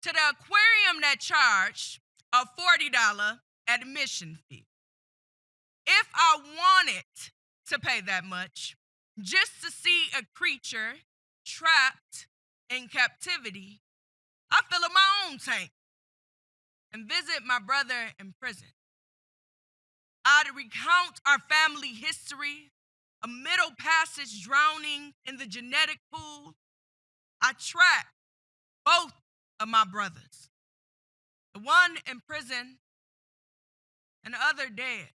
to the aquarium that charged a $40 admission fee. If I wanted to pay that much just to see a creature trapped in captivity, I fill up my own tank and visit my brother in prison. I'd recount our family history, a Middle Passage drowning in the genetic pool. I track both of my brothers, the one in prison and the other dead.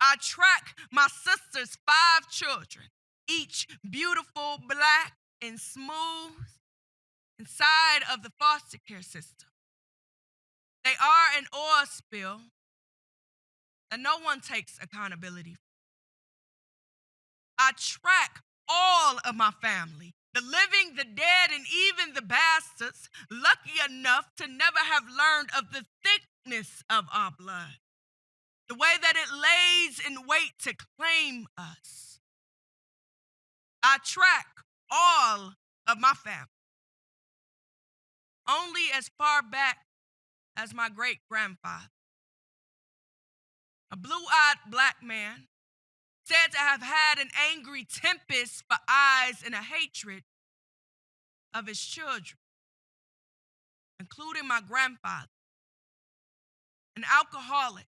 I track my sister's 5 children, each beautiful, black, and smooth inside of the foster care system. They are an oil spill that no one takes accountability for. I track all of my family, the living, the dead, and even the bastards, lucky enough to never have learned of the thickness of our blood, the way that it lays in wait to claim us. I track all of my family, only as far back as my great-grandfather, a blue-eyed black man, said to have had an angry tempest for eyes and a hatred of his children, including my grandfather, an alcoholic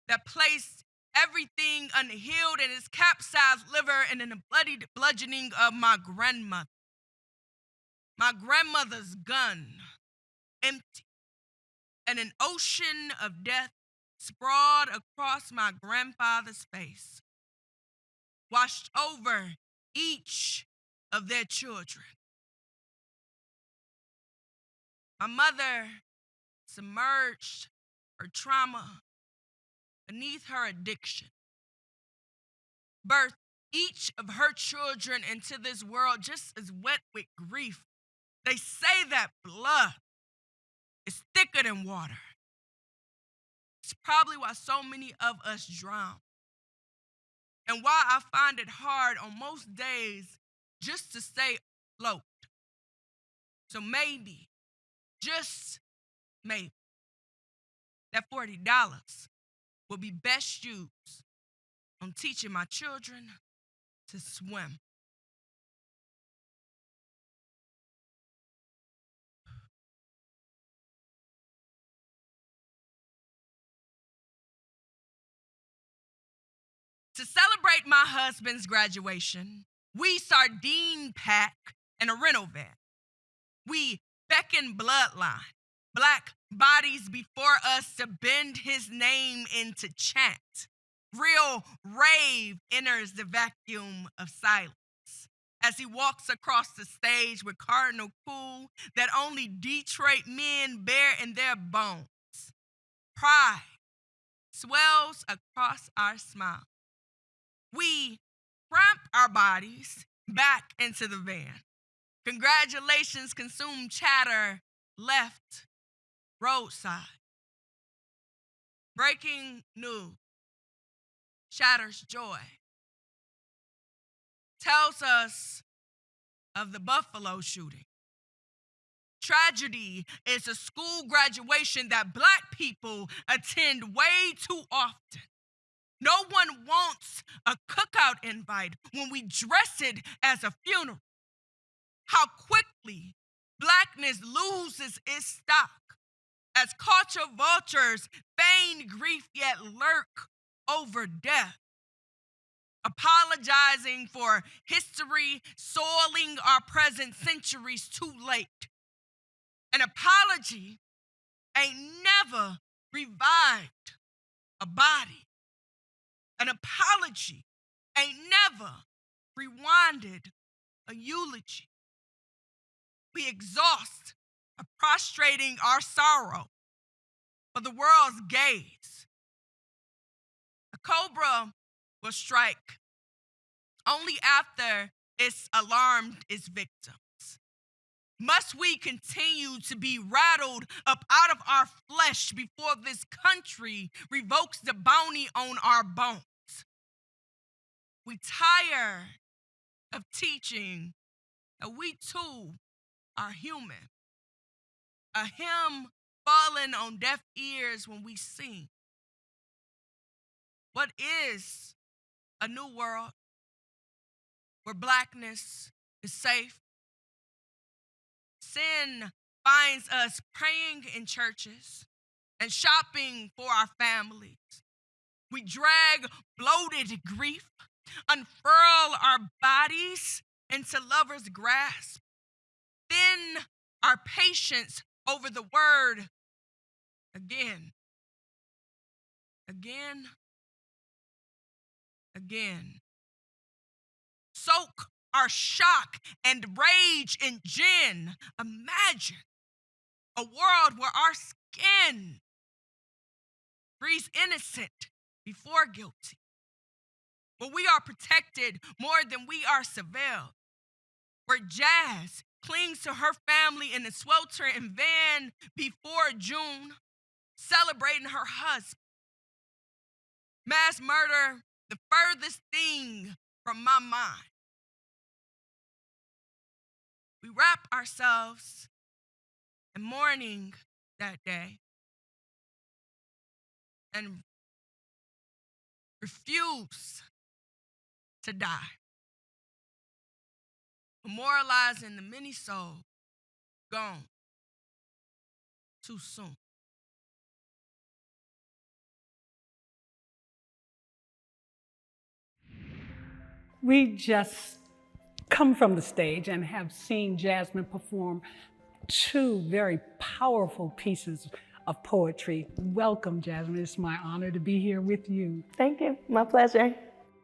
that placed everything unhealed in his capsized liver and in the bloody bludgeoning of my grandmother. My grandmother's gun, empty, and an ocean of death sprawled across my grandfather's face, washed over each of their children. My mother submerged her trauma beneath her addiction, birthed each of her children into this world just as wet with grief. They say that blood is thicker than water. It's probably why so many of us drown, and why I find it hard on most days just to stay afloat. So maybe, just maybe, that $40 will be best used on teaching my children to swim. To celebrate my husband's graduation, we sardine pack in a rental van. We beckon bloodline, black bodies before us to bend his name into chant. Real rave enters the vacuum of silence as he walks across the stage with cardinal cool that only Detroit men bear in their bones. Pride swells across our smile. We cramp our bodies back into the van. Congratulations consume chatter left roadside. Breaking news shatters joy. Tells us of the Buffalo shooting. Tragedy is a school graduation that Black people attend way too often. No one wants a cookout invite when we dress it as a funeral. How quickly Blackness loses its stock as culture vultures feign grief yet lurk over death. Apologizing for history soiling our present centuries too late. An apology ain't never revived a body. An apology ain't never rewinded a eulogy. We exhaust by prostrating our sorrow for the world's gaze. A cobra will strike only after it's alarmed its victims. Must we continue to be rattled up out of our flesh before this country revokes the bounty on our bones? We tire of teaching that we too are human. a hymn falling on deaf ears when we sing. What is a new world where blackness is safe? Sin finds us praying in churches and shopping for our families. We drag bloated grief, unfurl our bodies into lovers' grasp, thin our patience over the word again, again, again. Soak our shock and rage in gin. Imagine a world where our skin breathes innocent before guilty, where we are protected more than we are surveilled, where Jazz clings to her family in a sweltering van before June, celebrating her husband. Mass murder, the furthest thing from my mind. We wrap ourselves in mourning that day and refuse to die, memorializing the many souls gone too soon. We just come from the stage and have seen Jassmine perform two very powerful pieces of poetry. Welcome, Jassmine. It's my honor to be here with you. Thank you. My pleasure.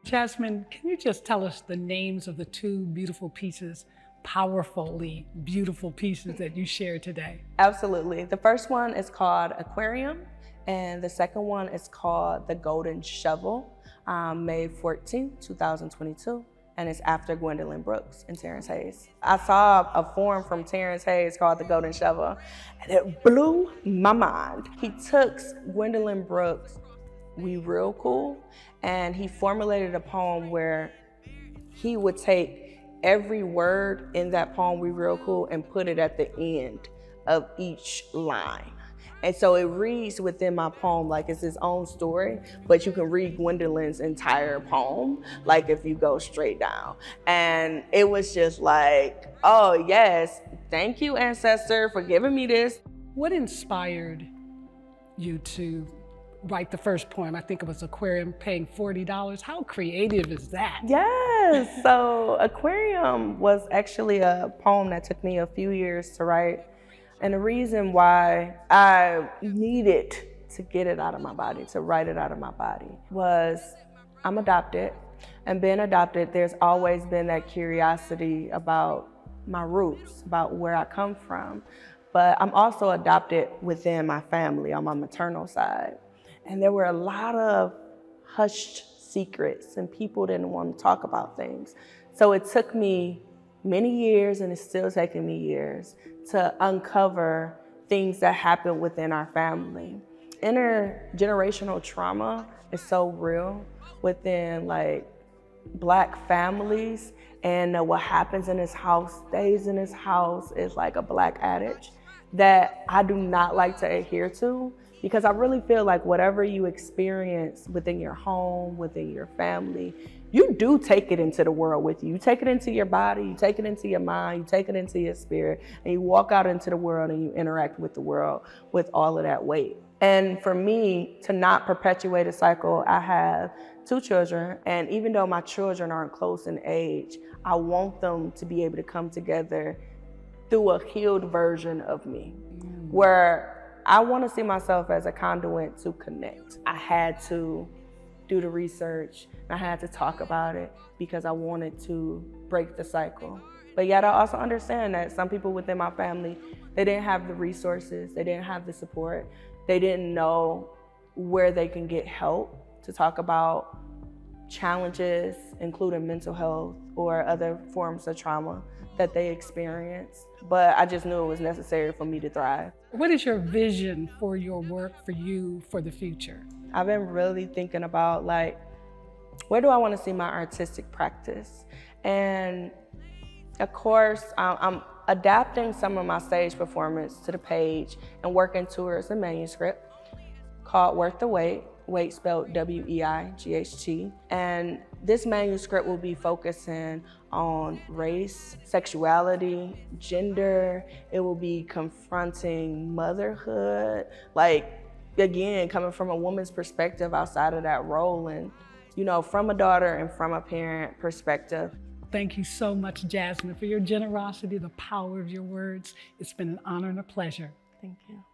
Jassmine, can you just tell us the names of the two beautiful pieces, powerfully beautiful pieces that you shared today? Absolutely. The first one is called Aquarium, and the second one is called The Golden Shovel, May 14, 2022. And it's after Gwendolyn Brooks and Terrence Hayes. I saw a form from Terrence Hayes called The Golden Shovel, and it blew my mind. He took Gwendolyn Brooks' We Real Cool, and he formulated a poem where he would take every word in that poem, We Real Cool, and put it at the end of each line. And so it reads within my poem like it's his own story, but you can read Gwendolyn's entire poem, like if you go straight down. And it was just like, oh yes, thank you, ancestor, for giving me this. What inspired you to write the first poem? I think it was Aquarium, paying $40. How creative is that? Yes, so Aquarium was actually a poem that took me a few years to write. And the reason why I needed to get it out of my body, to write it out of my body, was I'm adopted. And being adopted, there's always been that curiosity about my roots, about where I come from. But I'm also adopted within my family on my maternal side. And there were a lot of hushed secrets and people didn't want to talk about things. So it took me many years, and it's still taking me years, to uncover things that happen within our family. Intergenerational trauma is so real within like Black families, and what happens in this house stays in this house is like a Black adage that I do not like to adhere to, because I really feel like whatever you experience within your home, within your family, you do take it into the world with you. You take it into your body, you take it into your mind, you take it into your spirit, and you walk out into the world and you interact with the world with all of that weight. And for me, to not perpetuate a cycle, I have 2 children, and even though my children aren't close in age, I want them to be able to come together through a healed version of me, where I want to see myself as a conduit to connect. I had to do the research, and I had to talk about it because I wanted to break the cycle. But yet I also understand that some people within my family, they didn't have the resources, they didn't have the support, they didn't know where they can get help to talk about challenges, including mental health or other forms of trauma that they experience. But I just knew it was necessary for me to thrive. What is your vision for your work, for you, for the future? I've been really thinking about like, where do I want to see my artistic practice? And of course, I'm adapting some of my stage performance to the page and working towards a manuscript called Worth the Wait, Wait spelled W-E-I-G-H-T. And this manuscript will be focusing on race, sexuality, gender. It will be confronting motherhood, like, again, coming from a woman's perspective outside of that role, and, you know, from a daughter and from a parent perspective. Thank you so much, Jassmine, for your generosity, the power of your words. It's been an honor and a pleasure. Thank you.